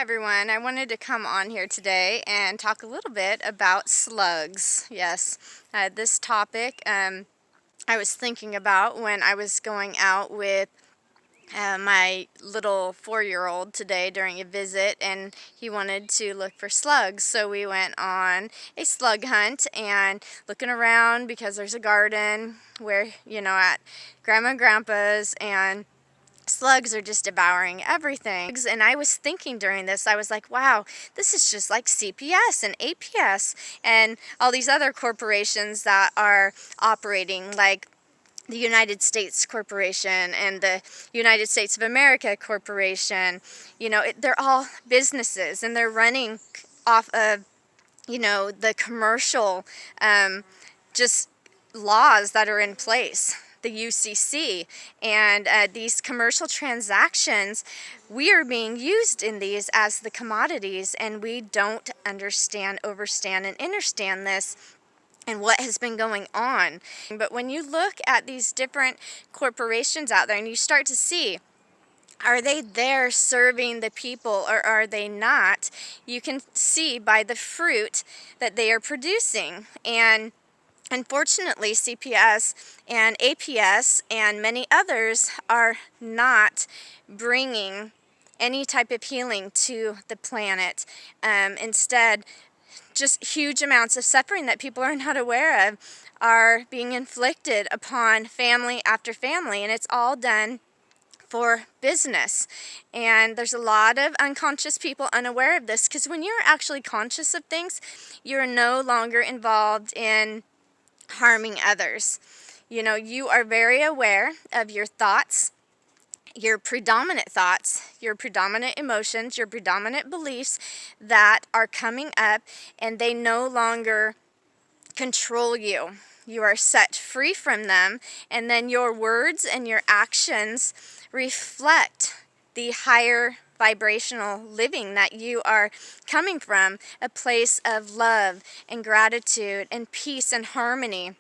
Hi everyone, I wanted to come on here today and talk a little bit about slugs. Yes, this topic I was thinking about when I was going out with my little 4-year-old today during a visit, and he wanted to look for slugs. So we went on a slug hunt and looking around because there's a garden where, at Grandma and Grandpa's, and slugs are just devouring everything. And I was thinking during this, I was like, wow, this is just like CPS and APS and all these other corporations that are operating, like the United States Corporation and the United States of America Corporation. They're all businesses, and they're running off of, the commercial just laws that are in place, the UCC, and these commercial transactions, we are being used in these as the commodities, and we don't understand, overstand, and understand this and what has been going on. But when you look at these different corporations out there and you start to see, are they there serving the people or are they not? You can see by the fruit that they are producing. And unfortunately, CPS and APS and many others are not bringing any type of healing to the planet. Instead, just huge amounts of suffering that people are not aware of are being inflicted upon family after family, and it's all done for business. And there's a lot of unconscious people unaware of this, because when you're actually conscious of things, you're no longer involved in harming others. You are very aware of your thoughts, your predominant thoughts, your predominant emotions, your predominant beliefs that are coming up, and they no longer control you. You are set free from them, and then your words and your actions reflect the higher vibrational living that you are coming from, a place of love and gratitude and peace and harmony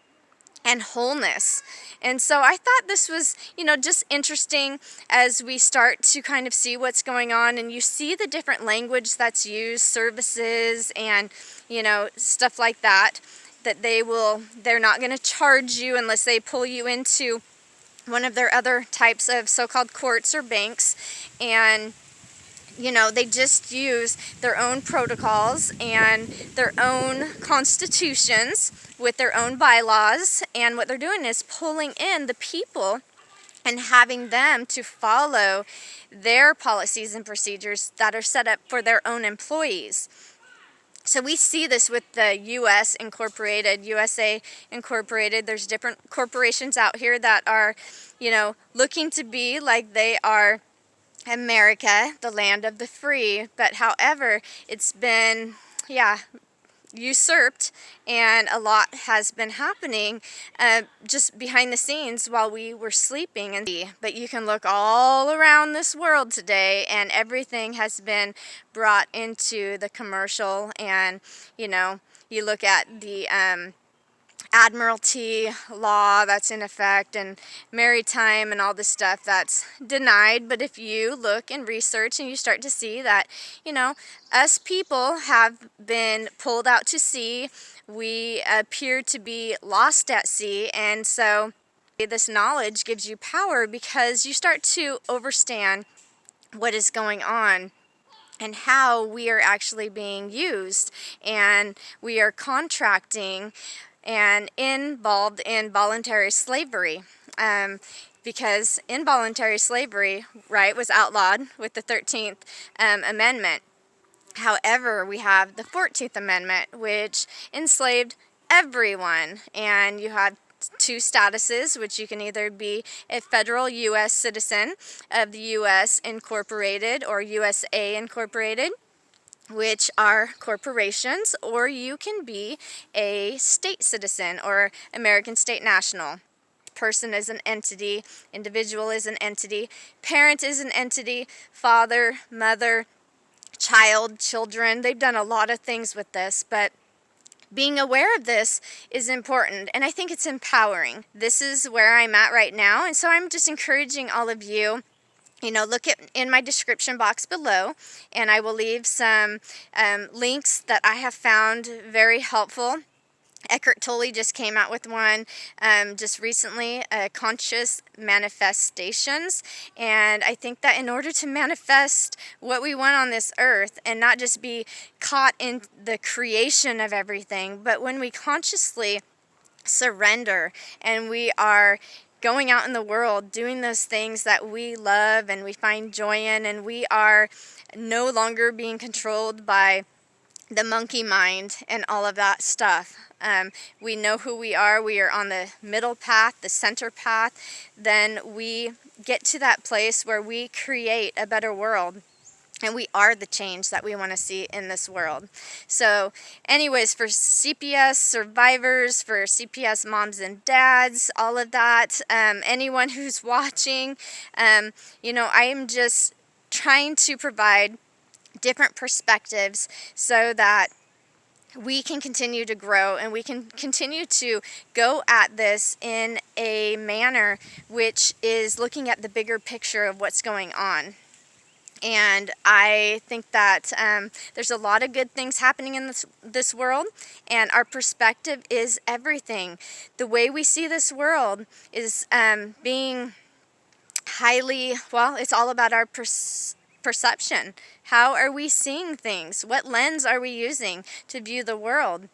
and wholeness. And so I thought this was, just interesting as we start to kind of see what's going on, and you see the different language that's used, services and, stuff like that, that they're not going to charge you unless they pull you into one of their other types of so-called courts or banks. And they just use their own protocols and their own constitutions with their own bylaws, and what they're doing is pulling in the people and having them to follow their policies and procedures that are set up for their own employees. So we see this with the U.S. Incorporated, USA Incorporated. There's different corporations out here that are, looking to be like they are America, the land of the free, but however, it's been, usurped, and a lot has been happening just behind the scenes while we were sleeping. But you can look all around this world today, and everything has been brought into the commercial, and you look at the Admiralty law that's in effect, and maritime and all this stuff that's denied. But if you look and research and you start to see that, us people have been pulled out to sea, we appear to be lost at sea, and so this knowledge gives you power because you start to understand what is going on and how we are actually being used, and we are contracting and involved in voluntary slavery, because involuntary slavery, right, was outlawed with the 13th Amendment. However, we have the 14th Amendment, which enslaved everyone, and you have two statuses, which you can either be a federal U.S. citizen of the U.S. Incorporated or USA Incorporated, which are corporations, or you can be a state citizen or American state national. Person is an entity, individual is an entity, parent is an entity, father, mother, child, children. They've done a lot of things with this, but being aware of this is important, and I think it's empowering. This is where I'm at right now, and so I'm just encouraging all of you look in my description box below, and I will leave some links that I have found very helpful. Eckhart Tolle just came out with one just recently, Conscious Manifestations, and I think that in order to manifest what we want on this earth and not just be caught in the creation of everything, but when we consciously surrender and we are going out in the world doing those things that we love and we find joy in, and we are no longer being controlled by the monkey mind and all of that stuff. We know who we are on the middle path, the center path, then we get to that place where we create a better world. And we are the change that we want to see in this world. So anyways, for CPS survivors, for CPS moms and dads, all of that, anyone who's watching, I am just trying to provide different perspectives so that we can continue to grow and we can continue to go at this in a manner which is looking at the bigger picture of what's going on. And I think that there's a lot of good things happening in this world, and our perspective is everything. The way we see this world is being highly, it's all about our perception. How are we seeing things? What lens are we using to view the world?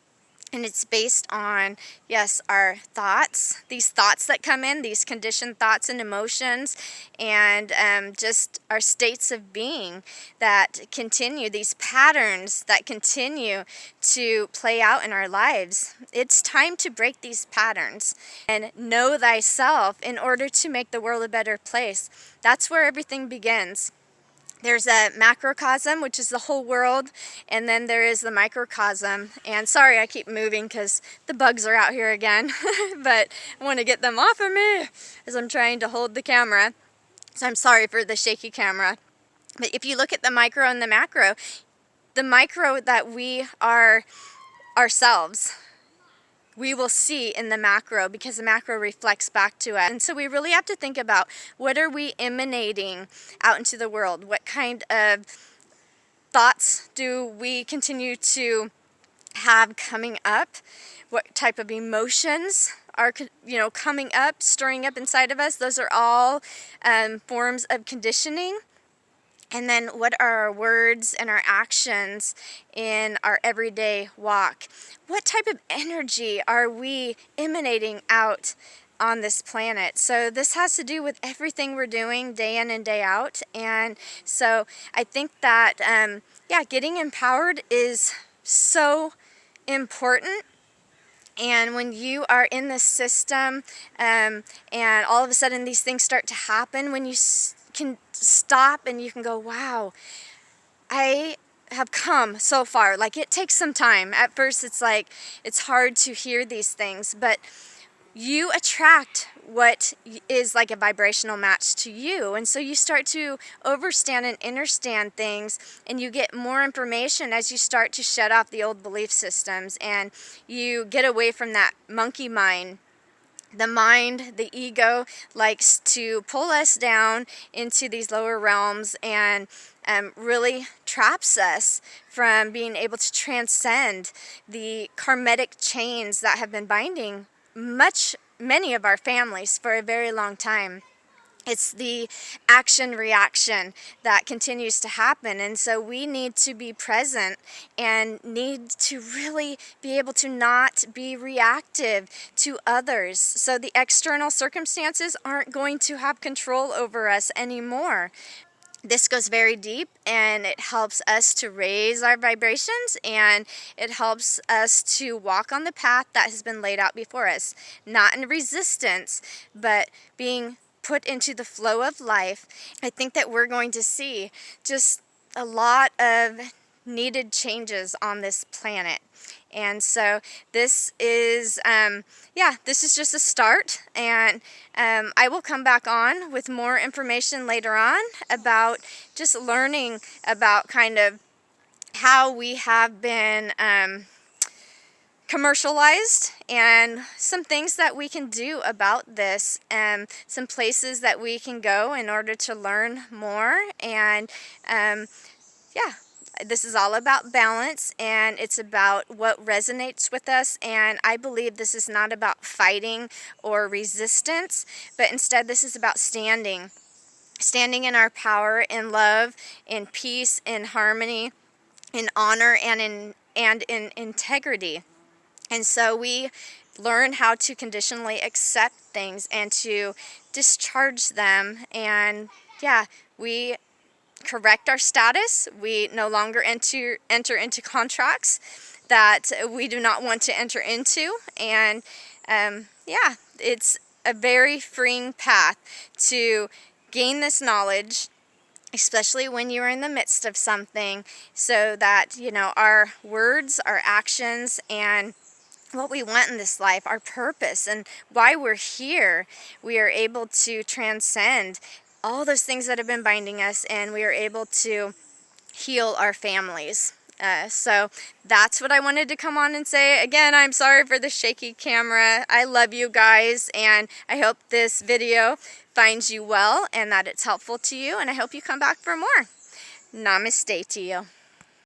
And it's based on, yes, our thoughts, these thoughts that come in, these conditioned thoughts and emotions, and just our states of being that continue, these patterns that continue to play out in our lives. It's time to break these patterns and know thyself in order to make the world a better place. That's where everything begins. There's a macrocosm, which is the whole world, and then there is the microcosm. And sorry, I keep moving because the bugs are out here again, but I want to get them off of me as I'm trying to hold the camera. So I'm sorry for the shaky camera. But if you look at the micro and the micro that we are ourselves, we will see in the macro, because the macro reflects back to us. And so we really have to think about, what are we emanating out into the world? What kind of thoughts do we continue to have coming up? What type of emotions are coming up, stirring up inside of us? Those are all forms of conditioning. And then what are our words and our actions in our everyday walk? What type of energy are we emanating out on this planet? So this has to do with everything we're doing day in and day out. And so I think that, getting empowered is so important. And when you are in this system and all of a sudden these things start to happen, when you can stop and you can go, wow, I have come so far. Like, it takes some time. At first it's hard to hear these things, but you attract what is like a vibrational match to you. And so you start to overstand and understand things, and you get more information as you start to shut off the old belief systems and you get away from that monkey mind. The mind, the ego, likes to pull us down into these lower realms and really traps us from being able to transcend the karmic chains that have been binding many of our families for a very long time. It's the action-reaction that continues to happen, and so we need to be present and need to really be able to not be reactive to others. So the external circumstances aren't going to have control over us anymore. This goes very deep, and it helps us to raise our vibrations, and it helps us to walk on the path that has been laid out before us. Not in resistance, but being put into the flow of life. I think that we're going to see just a lot of needed changes on this planet. And so this is, this is just a start, and I will come back on with more information later on about just learning about kind of how we have been commercialized, and some things that we can do about this, and some places that we can go in order to learn more. And yeah, this is all about balance, and it's about what resonates with us. And I believe this is not about fighting or resistance, but instead this is about standing in our power, in love, in peace, in harmony, in honor, and in integrity. And so we learn how to conditionally accept things and to discharge them. And yeah, we correct our status. We no longer enter into contracts that we do not want to enter into. And yeah, it's a very freeing path to gain this knowledge, especially when you're in the midst of something, so that, you know, our words, our actions, and what we want in this life, our purpose, and why we're here, we are able to transcend all those things that have been binding us, and we are able to heal our families. So that's what I wanted to come on and say. Again, I'm sorry for the shaky camera. I love you guys, and I hope this video finds you well and that it's helpful to you, and I hope you come back for more. Namaste to you.